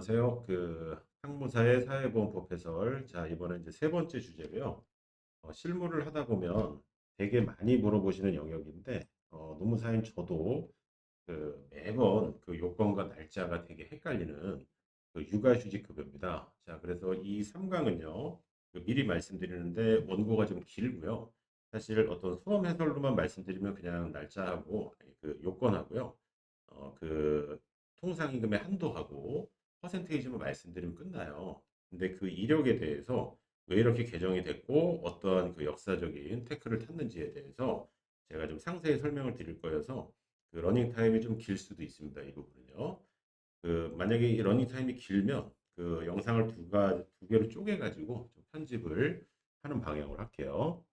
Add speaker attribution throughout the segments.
Speaker 1: 안녕하세요. 상무사의 사회보험법 해설. 자, 이번에 이제 세 번째 주제고요. 실무를 하다 보면 되게 많이 물어보시는 영역인데, 노무사인 저도 매번 그 요건과 날짜가 되게 헷갈리는 육아휴직급여입니다. 자, 그래서 이 3강은요, 미리 말씀드리는데 원고가 좀 길고요. 사실 어떤 수험 해설로만 말씀드리면 그냥 날짜하고 아니, 요건하고요. 통상임금의 한도하고 퍼센테이지만 말씀드리면 끝나요. 근데 그 이력에 대해서 왜 이렇게 개정이 됐고 어떠한 그 역사적인 태클을 탔는지에 대해서 제가 좀 상세히 설명을 드릴 거여서 러닝 타임이 좀 길 수도 있습니다. 이 부분은요. 만약에 이 러닝 타임이 길면 영상을 두 개로 쪼개 가지고 좀 편집을 하는 방향으로 할게요.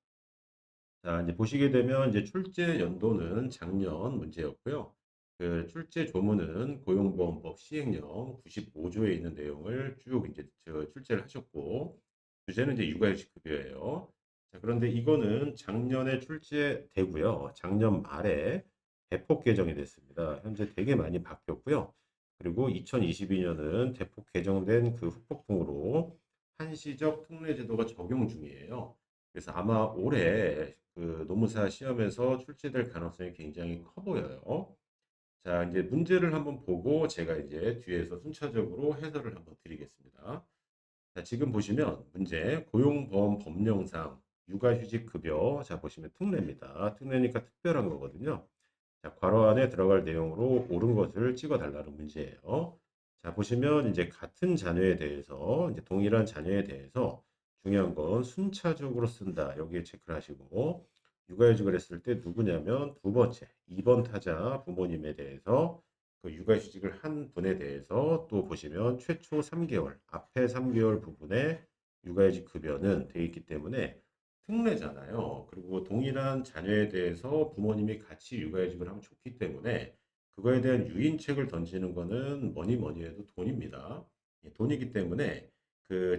Speaker 1: 자, 이제 보시게 되면 이제 출제 연도는 작년 문제였고요. 출제 조문은 고용보험법 시행령 95조에 있는 내용을 쭉 이제 출제를 하셨고, 주제는 이제 육아휴직 급여예요. 자, 그런데 이거는 작년에 출제되고요. 작년 말에 대폭 개정이 됐습니다. 현재 되게 많이 바뀌었고요. 그리고 2022년은 대폭 개정된 그 후폭풍으로 한시적 특례 제도가 적용 중이에요. 그래서 아마 올해 노무사 시험에서 출제될 가능성이 굉장히 커 보여요. 자, 이제 문제를 한번 보고 제가 이제 뒤에서 순차적으로 해설을 한번 드리겠습니다. 자, 지금 보시면 문제 고용보험 법령상 육아휴직급여 자 보시면 특례입니다. 특례니까 특별한 거거든요. 자, 괄호 안에 들어갈 내용으로 옳은 것을 찍어 달라는 문제예요. 자, 보시면 이제 같은 자녀에 대해서 이제 동일한 자녀에 대해서 중요한 건 순차적으로 쓴다. 여기에 체크를 하시고 육아휴직을 했을 때 누구냐면 두 번째, 2번 타자 부모님에 대해서 육아휴직을 한 분에 대해서 또 보시면 최초 3개월, 앞에 3개월 부분에 육아휴직 급여는 돼 있기 때문에 특례잖아요. 그리고 동일한 자녀에 대해서 부모님이 같이 육아휴직을 하면 좋기 때문에 그거에 대한 유인책을 던지는 거는 뭐니 뭐니 해도 돈입니다. 예, 돈이기 때문에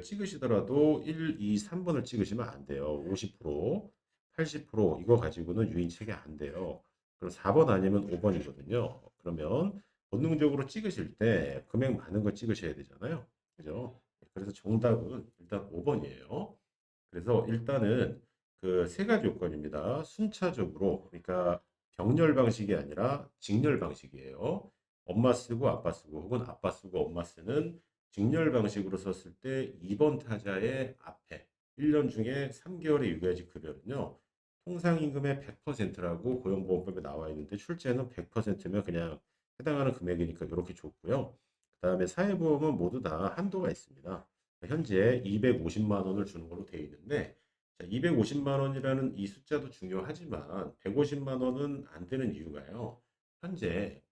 Speaker 1: 찍으시더라도 1, 2, 3번을 찍으시면 안 돼요. 50%, 80% 이거 가지고는 유인책이 안 돼요. 그럼 4번 아니면 5번이거든요. 그러면 본능적으로 찍으실 때 금액 많은 거 찍으셔야 되잖아요. 그죠? 그래서 정답은 일단 5번이에요. 그래서 일단은 그 세 가지 요건입니다. 순차적으로, 그러니까 병렬 방식이 아니라 직렬 방식이에요. 엄마 쓰고 아빠 쓰고 혹은 아빠 쓰고 엄마 쓰는 직렬 방식으로 썼을 때 2번 타자의 앞에 1년 중에 3개월의 육아휴직 급여는요. 통상임금의 100%라고 고용보험법에 나와 있는데 출제는 100%면 그냥 해당하는 금액이니까 이렇게 줬고요. 그 다음에 사회보험은 모두 다 한도가 있습니다. 현재 250만 원을 주는 걸로 되어 있는데 자, 250만 원이라는 이 숫자도 중요하지만 150만 원은 안 되는 이유가요. 현재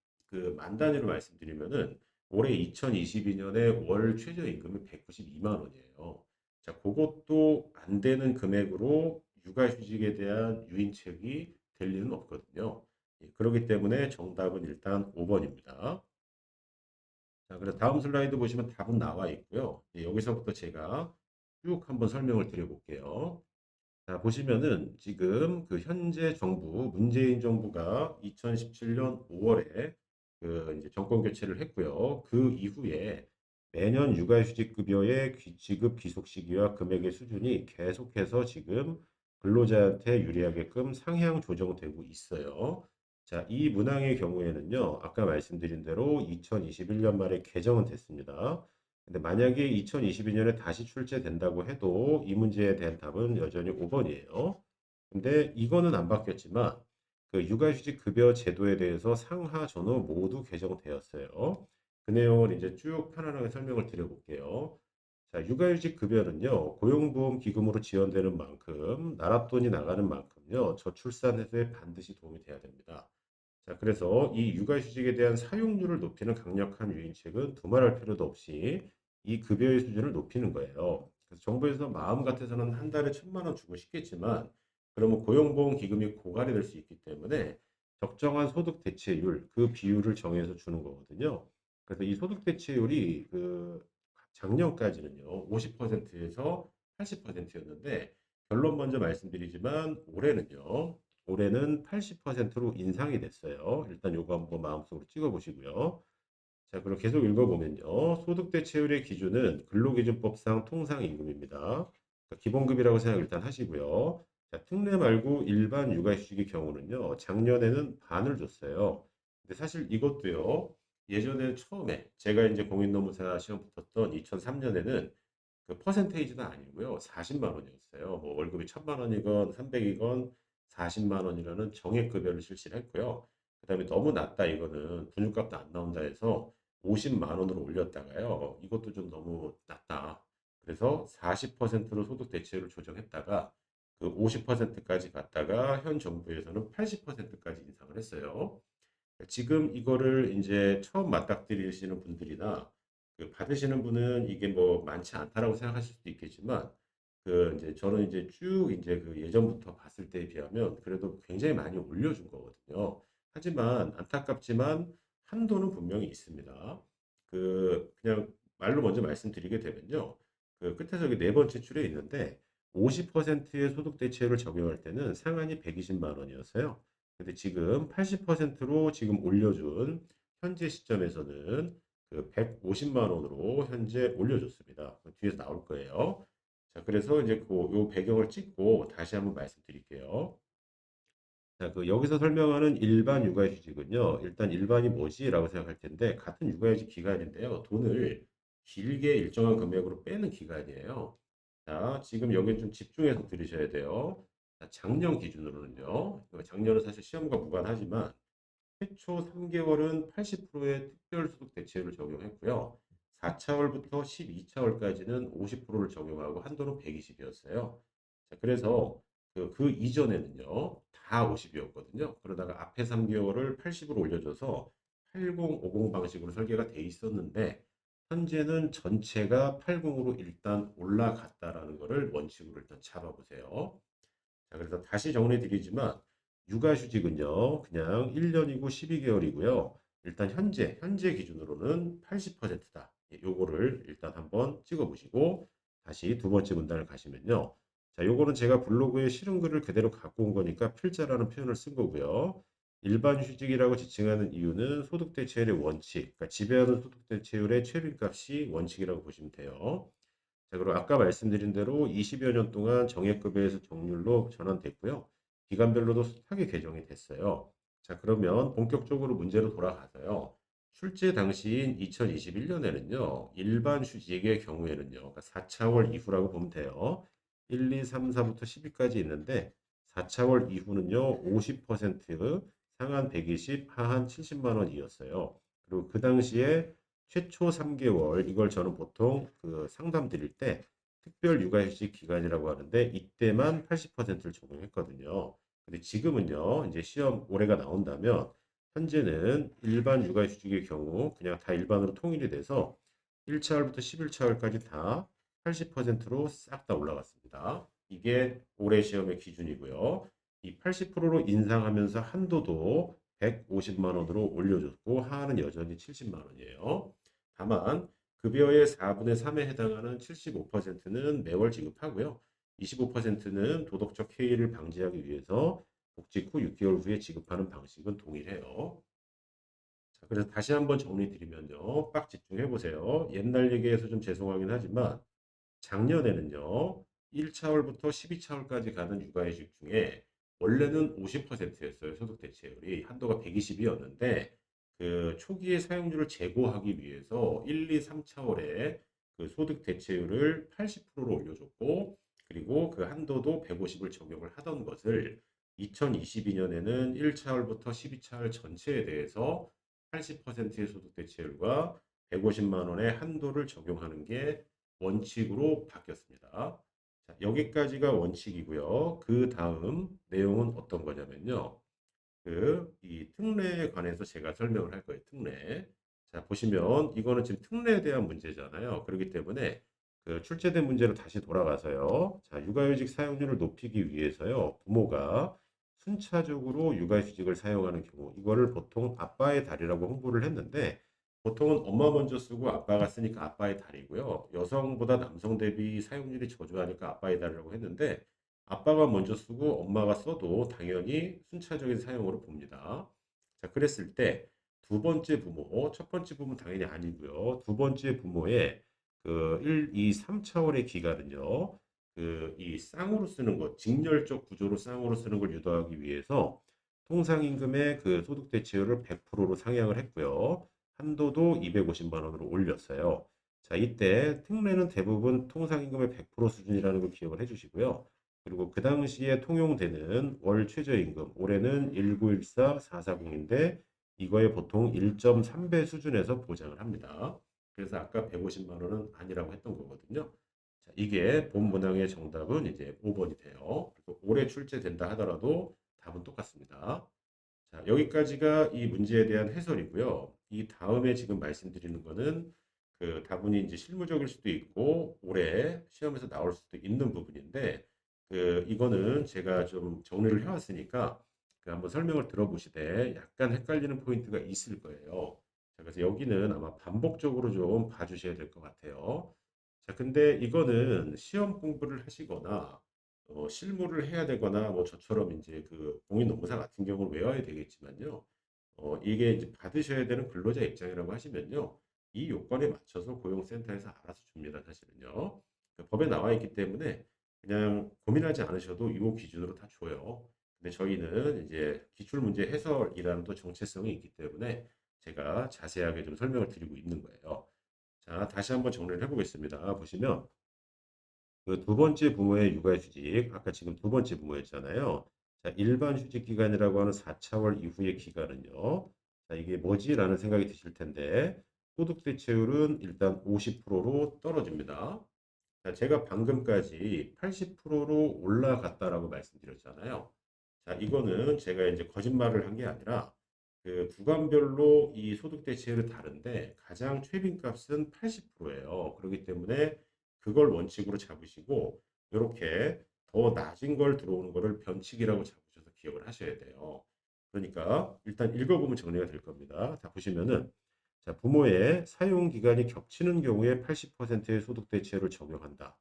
Speaker 1: 만 단위로 말씀드리면은 올해 2022년에 월 최저임금이 192만 원이에요. 자, 그것도 안 되는 금액으로 육아휴직에 대한 유인책이 될 리는 없거든요. 예, 그렇기 때문에 정답은 일단 5번입니다. 자, 그래서 다음 슬라이드 보시면 답은 나와 있고요. 예, 여기서부터 제가 쭉 한번 설명을 드려볼게요. 자, 보시면은 지금 현재 정부, 문재인 정부가 2017년 5월에 이제 정권 교체를 했고요. 그 이후에 매년 육아휴직급여의 지급 귀속 시기와 금액의 수준이 계속해서 지금 근로자한테 유리하게끔 상향 조정되고 있어요. 자, 이 문항의 경우에는요, 아까 말씀드린 대로 2021년 말에 개정은 됐습니다. 근데 만약에 2022년에 다시 출제된다고 해도 이 문제에 대한 답은 여전히 5번이에요. 근데 이거는 안 바뀌었지만 육아휴직 급여 제도에 대해서 상하 전후 모두 개정되었어요. 그 내용을 이제 쭉 편안하게 설명을 드려볼게요. 자, 육아휴직 급여는요, 고용보험 기금으로 지원되는 만큼, 나랏돈이 나가는 만큼요, 저출산 해소에 반드시 도움이 돼야 됩니다. 자, 그래서 이 육아휴직에 대한 사용률을 높이는 강력한 유인책은 두말할 필요도 없이 이 급여의 수준을 높이는 거예요. 그래서 정부에서 마음 같아서는 한 달에 1,000만 원 주고 싶겠지만, 그러면 고용보험 기금이 고갈이 될 수 있기 때문에 적정한 소득 대체율, 그 비율을 정해서 주는 거거든요. 그래서 이 소득 대체율이 작년까지는요, 50%에서 80%였는데, 결론 먼저 말씀드리지만, 올해는 80%로 인상이 됐어요. 일단 요거 한번 마음속으로 찍어 보시고요. 자, 그럼 계속 읽어보면요. 소득 대체율의 기준은 근로기준법상 통상임금입니다. 그러니까 기본급이라고 생각 일단 하시고요. 자, 특례 말고 일반 육아휴직의 경우는요. 작년에는 반을 줬어요. 근데 사실 이것도요. 예전에 처음에 제가 이제 공인노무사 시험 붙었던 2003년에는 그 퍼센테이지는 아니고요. 40만 원이었어요. 뭐 월급이 1000만 원이건 300이건 40만 원이라는 정액급여를 실시를 했고요. 그다음에 너무 낮다 이거는 분유값도 안 나온다 해서 50만 원으로 올렸다가요. 이것도 좀 너무 낮다. 그래서 40%로 소득 대체율을 조정했다가 그 50%까지 갔다가 현 정부에서는 80%까지 인상을 했어요. 지금 이거를 이제 처음 맞닥뜨리시는 분들이나 그 받으시는 분은 이게 뭐 많지 않다라고 생각하실 수도 있겠지만 그 이제 저는 이제 쭉 이제 그 예전부터 봤을 때에 비하면 그래도 굉장히 많이 올려준 거거든요. 하지만 안타깝지만 한도는 분명히 있습니다. 그 그냥 말로 먼저 말씀드리게 되면요. 그 끝에서 여기 네 번째 줄에 있는데 50%의 소득 대체율을 적용할 때는 상한이 120만 원이었어요. 근데 지금 80%로 지금 올려준 현재 시점에서는 그 150만 원으로 현재 올려줬습니다. 뒤에서 나올 거예요. 자, 그래서 이제 그 요 배경을 찍고 다시 한번 말씀드릴게요. 자, 그 여기서 설명하는 일반 육아휴직은요. 일단 일반이 뭐지라고 생각할 텐데 같은 육아휴직 기간인데요. 돈을 길게 일정한 금액으로 빼는 기간이에요. 자, 지금 여기 좀 집중해서 들으셔야 돼요. 자, 작년 기준으로는요. 작년은 사실 시험과 무관하지만 최초 3개월은 80%의 특별소득 대체율을 적용했고요. 4차월부터 12차월까지는 50%를 적용하고 한도는 120이었어요. 자, 그래서 그 이전에는요, 다 50이었거든요. 그러다가 앞에 3개월을 80으로 올려줘서 8050 방식으로 설계가 돼 있었는데, 현재는 전체가 80으로 일단 올라갔다라는 것을 원칙으로 일단 잡아보세요. 자, 그래서 다시 정리해 드리지만 육아휴직은요. 그냥 1년이고 12개월이고요. 일단 현재 기준으로는 80%다. 요거를 일단 한번 찍어 보시고 다시 두 번째 문단을 가시면요. 자, 요거는 제가 블로그에 실은 글을 그대로 갖고 온 거니까 필자라는 표현을 쓴 거고요. 일반 휴직이라고 지칭하는 이유는 소득 대체율의 원칙, 그러니까 지배하는 소득 대체율의 최빈값이 원칙이라고 보시면 돼요. 자, 그리고 아까 말씀드린 대로 20여 년 동안 정액급여에서 정률로 전환됐고요. 기간별로도 숱하게 개정이 됐어요. 자, 그러면 본격적으로 문제로 돌아가서요. 출제 당시인 2021년에는요. 일반 휴직의 경우에는요. 그러니까 4차월 이후라고 보면 돼요. 1, 2, 3, 4부터 10위까지 있는데 4차월 이후는요. 50% 상한 120, 하한 70만 원이었어요. 그리고 그 당시에 최초 3개월 이걸 저는 보통 그 상담 드릴 때 특별 육아휴직 기간이라고 하는데 이때만 80%를 적용했거든요. 근데 지금은요. 이제 시험 올해가 나온다면 현재는 일반 육아휴직의 경우 그냥 다 일반으로 통일이 돼서 1차월부터 11차월까지 다 80%로 싹 다 올라갔습니다. 이게 올해 시험의 기준이고요. 이 80%로 인상하면서 한도도 150만 원으로 올려줬고 하한은 여전히 70만 원이에요. 다만 급여의 4분의 3에 해당하는 75%는 매월 지급하고요. 25%는 도덕적 해이를 방지하기 위해서 복직 후 6개월 후에 지급하는 방식은 동일해요. 자, 그래서 다시 한번 정리 드리면요. 빡 집중해 보세요. 옛날 얘기해서 좀 죄송하긴 하지만 작년에는요. 1차월부터 12차월까지 가는 육아휴직 중에 원래는 50%였어요. 소득 대체율이 한도가 120이었는데 그 초기의 사용률을 제고하기 위해서 1, 2, 3차월에 그 소득 대체율을 80%로 올려줬고 그리고 그 한도도 150을 적용을 하던 것을 2022년에는 1차월부터 12차월 전체에 대해서 80%의 소득 대체율과 150만 원의 한도를 적용하는 게 원칙으로 바뀌었습니다. 자, 여기까지가 원칙이고요. 그 다음 내용은 어떤 거냐면요. 이 특례에 관해서 제가 설명을 할 거예요. 특례. 자, 보시면 이거는 지금 특례에 대한 문제잖아요. 그렇기 때문에 그 출제된 문제로 다시 돌아가서요. 자, 육아휴직 사용률을 높이기 위해서요. 부모가 순차적으로 육아휴직을 사용하는 경우, 이거를 보통 아빠의 달이라고 홍보를 했는데 보통은 엄마 먼저 쓰고 아빠가 쓰니까 아빠의 달이고요. 여성보다 남성 대비 사용률이 저조하니까 아빠의 달이라고 했는데 아빠가 먼저 쓰고 엄마가 써도 당연히 순차적인 사용으로 봅니다. 자, 그랬을 때 두 번째 부모, 첫 번째 부모는 당연히 아니고요. 두 번째 부모의 그 1, 2, 3차원의 기간은요. 그 이 쌍으로 쓰는 것, 직렬적 구조로 쌍으로 쓰는 걸 유도하기 위해서 통상임금의 그 소득 대체율을 100%로 상향을 했고요. 한도도 250만 원으로 올렸어요. 자, 이때 특례는 대부분 통상임금의 100% 수준이라는 걸 기억을 해주시고요. 그리고 그 당시에 통용되는 월 최저임금, 올해는 1914,440인데 이거에 보통 1.3배 수준에서 보장을 합니다. 그래서 아까 150만 원은 아니라고 했던 거거든요. 자, 이게 본 문항의 정답은 이제 5번이 돼요. 그리고 올해 출제된다 하더라도 답은 똑같습니다. 자, 여기까지가 이 문제에 대한 해설이고요. 이 다음에 지금 말씀드리는 거는 그 다분히 이제 실무적일 수도 있고 올해 시험에서 나올 수도 있는 부분인데 그 이거는 제가 좀 정리를 해왔으니까 그 한번 설명을 들어보시되 약간 헷갈리는 포인트가 있을 거예요. 자, 그래서 여기는 아마 반복적으로 좀 봐주셔야 될 것 같아요. 자, 근데 이거는 시험 공부를 하시거나 실무를 해야 되거나 뭐 저처럼 이제 그 공인 노무사 같은 경우는 외워야 되겠지만요. 이게 이제 받으셔야 되는 근로자 입장이라고 하시면요. 이 요건에 맞춰서 고용센터에서 알아서 줍니다. 사실은요. 그 법에 나와 있기 때문에 그냥 고민하지 않으셔도 이 기준으로 다 줘요. 근데 저희는 이제 기출문제 해설이라는 또 정체성이 있기 때문에 제가 자세하게 좀 설명을 드리고 있는 거예요. 자, 다시 한번 정리를 해보겠습니다. 보시면 그 두 번째 부모의 육아휴직, 아까 지금 두 번째 부모였잖아요. 자, 일반 휴직 기간이라고 하는 4차월 이후의 기간은요. 자, 이게 뭐지라는 생각이 드실 텐데, 소득 대체율은 일단 50%로 떨어집니다. 자, 제가 방금까지 80%로 올라갔다라고 말씀드렸잖아요. 자, 이거는 제가 이제 거짓말을 한 게 아니라 그 구간별로 이 소득 대체율이 다른데 가장 최빈값은 80%예요. 그렇기 때문에 그걸 원칙으로 잡으시고 이렇게 더 낮은 걸 들어오는 거를 변칙이라고 잡으셔서 기억을 하셔야 돼요. 그러니까 일단 읽어보면 정리가 될 겁니다. 자, 보시면은 자, 부모의 사용 기간이 겹치는 경우에 80%의 소득 대체율을 적용한다.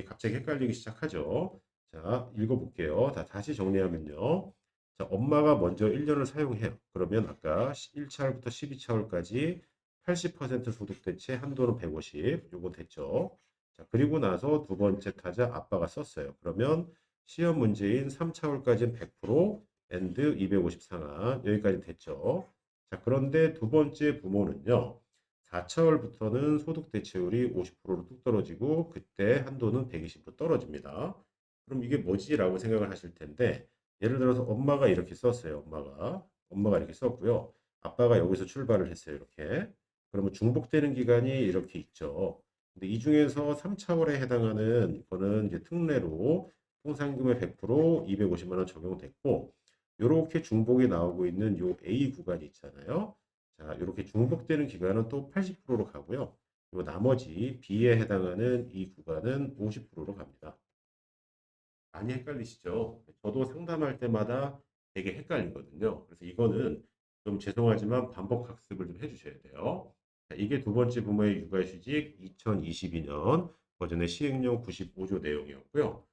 Speaker 1: 갑자기 헷갈리기 시작하죠. 자, 읽어볼게요. 다시 정리하면요. 자, 엄마가 먼저 1년을 사용해요. 그러면 아까 1차월부터 12차월까지 80% 소득 대체 한도는 150. 요거 됐죠. 자, 그리고 나서 두 번째 타자 아빠가 썼어요. 그러면 시험 문제인 3차월까지는 100%, and 250 상한. 여기까지 됐죠. 자, 그런데 두 번째 부모는요. 4차월부터는 소득 대체율이 50%로 뚝 떨어지고 그때 한도는 120% 떨어집니다. 그럼 이게 뭐지라고 생각을 하실 텐데 예를 들어서 엄마가 이렇게 썼어요. 엄마가 이렇게 썼고요. 아빠가 여기서 출발을 했어요. 이렇게. 그러면 중복되는 기간이 이렇게 있죠. 근데 이 중에서 3차월에 해당하는 거는 이제 특례로 통상임금의 100% 250만 원 적용됐고 이렇게 중복이 나오고 있는 요 A 구간이 있잖아요. 자, 이렇게 중복되는 기간은 또 80%로 가고요. 그리고 나머지 B에 해당하는 이 구간은 50%로 갑니다. 많이 헷갈리시죠? 저도 상담할 때마다 되게 헷갈리거든요. 그래서 이거는 좀 죄송하지만 반복 학습을 좀 해주셔야 돼요. 자, 이게 두 번째 부모의 육아휴직 2022년 버전의 시행령 95조 내용이었고요.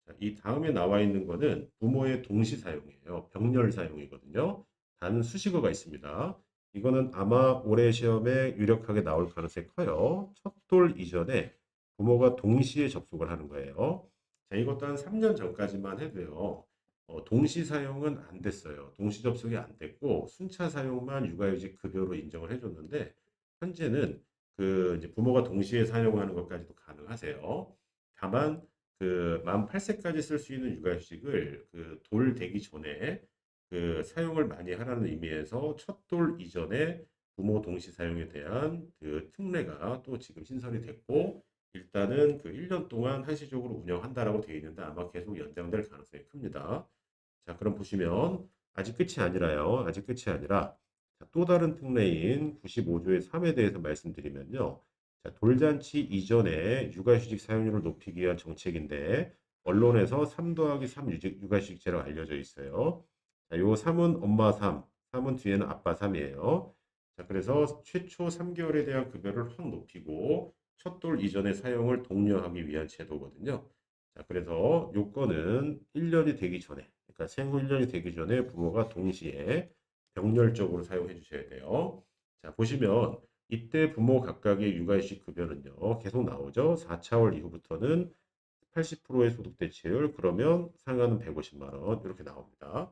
Speaker 1: 자, 이 다음에 나와 있는 거는 부모의 동시 사용이에요. 병렬 사용이거든요. 단 수식어가 있습니다. 이거는 아마 올해 시험에 유력하게 나올 가능성이 커요. 첫 돌 이전에 부모가 동시에 접속을 하는 거예요. 자, 이것도 한 3년 전까지만 해도요. 동시 사용은 안 됐어요. 동시 접속이 안 됐고 순차 사용만 육아휴직 급여로 인정을 해줬는데 현재는 그 이제 부모가 동시에 사용하는 것까지도 가능하세요. 다만 그 만 8세까지 쓸 수 있는 육아휴직을 그 돌 되기 전에 그 사용을 많이 하라는 의미에서 첫 돌 이전에 부모 동시 사용에 대한 그 특례가 또 지금 신설이 됐고 일단은 그 1년 동안 한시적으로 운영한다라고 되어 있는데 아마 계속 연장될 가능성이 큽니다. 자, 그럼 보시면 아직 끝이 아니라요. 아직 끝이 아니라 자, 또 다른 특례인 95조의 3에 대해서 말씀드리면요. 자, 돌잔치 이전에 육아휴직 사용률을 높이기 위한 정책인데 언론에서 3 더하기 3 육아휴직제라고 알려져 있어요. 자, 요 3은 엄마 3, 3은 뒤에는 아빠 3이에요. 자, 그래서 최초 3개월에 대한 급여를 확 높이고 첫 돌 이전의 사용을 독려하기 위한 제도거든요. 자, 그래서 요건은 1년이 되기 전에, 그러니까 생후 1년이 되기 전에 부모가 동시에 병렬적으로 사용해 주셔야 돼요. 자, 보시면 이때 부모 각각의 육아일식 급여는요. 계속 나오죠. 4차월 이후부터는 80%의 소득 대체율, 그러면 상한은 150만 원 이렇게 나옵니다.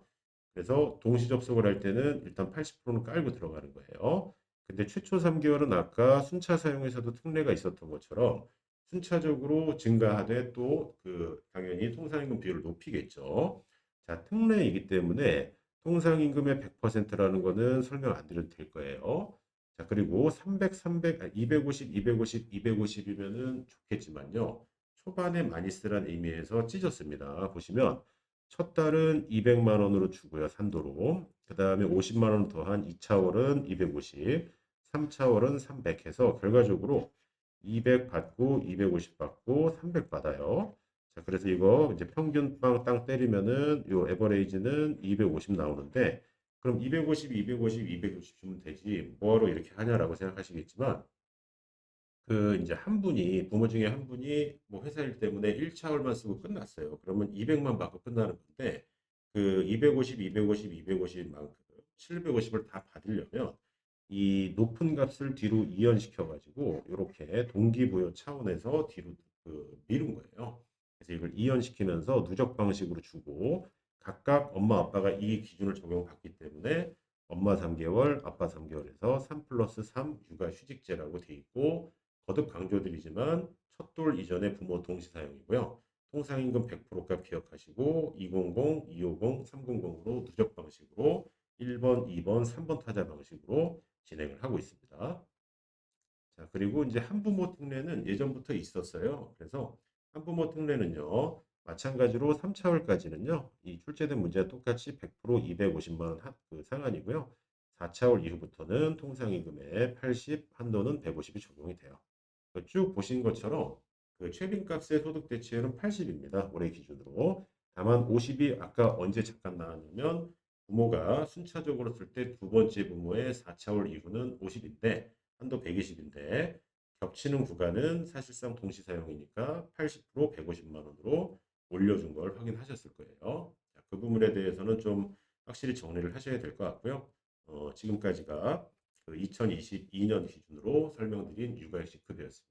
Speaker 1: 그래서 동시 접속을 할 때는 일단 80%는 깔고 들어가는 거예요. 근데 최초 3개월은 아까 순차 사용에서도 특례가 있었던 것처럼 순차적으로 증가하되 또 그 당연히 통상임금 비율을 높이겠죠. 자, 특례이기 때문에 통상임금의 100%라는 거는 설명 안 드려도 될 거예요. 자, 그리고 250, 250, 250이면은 좋겠지만요. 초반에 많이 쓰란 의미에서 찢었습니다. 보시면 첫 달은 200만 원으로 주고요. 산도로. 그 다음에 50만 원 더한 2차월은 250, 3차월은 300 해서 결과적으로 200 받고 250 받고 300 받아요. 자, 그래서 이거 이제 평균 빵 때리면은 요 에버레이지는 250 나오는데 그럼 250, 250, 250 주면 되지. 뭐하러 이렇게 하냐라고 생각하시겠지만 그 이제 한 분이 부모 중에 한 분이 뭐 회사 일 때문에 1차월만 쓰고 끝났어요. 그러면 200만 받고 끝나는 건데 그 250, 250, 250만큼 750을 다 받으려면 이 높은 값을 뒤로 이연시켜 가지고 이렇게 동기부여 차원에서 뒤로 그 미룬 거예요. 그래서 이걸 이연시키면서 누적 방식으로 주고 각각 엄마 아빠가 이 기준을 적용받기 때문에 엄마 3개월, 아빠 3개월에서 3 플러스 3 육아휴직제라고 돼 있고 거듭 강조드리지만 첫 돌 이전에 부모 동시 사용이고요. 통상임금 100%값 기억하시고 200, 250, 300으로 누적 방식으로 1번, 2번, 3번 타자 방식으로 진행을 하고 있습니다. 자, 그리고 이제 한부모 특례는 예전부터 있었어요. 그래서 한부모 특례는요. 마찬가지로 3차월까지는요. 이 출제된 문제와 똑같이 100% 250만 원 그 상한이고요. 4차월 이후부터는 통상임금의 80, 한도는 150이 적용이 돼요. 쭉 보신 것처럼 그 최빈값의 소득 대체율은 80입니다. 올해 기준으로. 다만 50이 아까 언제 잠깐 나왔냐면 부모가 순차적으로 쓸 때 두 번째 부모의 4차월 이후는 50인데 한도 120인데 겹치는 구간은 사실상 동시 사용이니까 80% 150만 원으로 올려준 걸 확인하셨을 거예요. 자, 그 부분에 대해서는 좀 확실히 정리를 하셔야 될 것 같고요. 지금까지가 그 2022년 기준으로 설명드린 육아휴직 급여였습니다.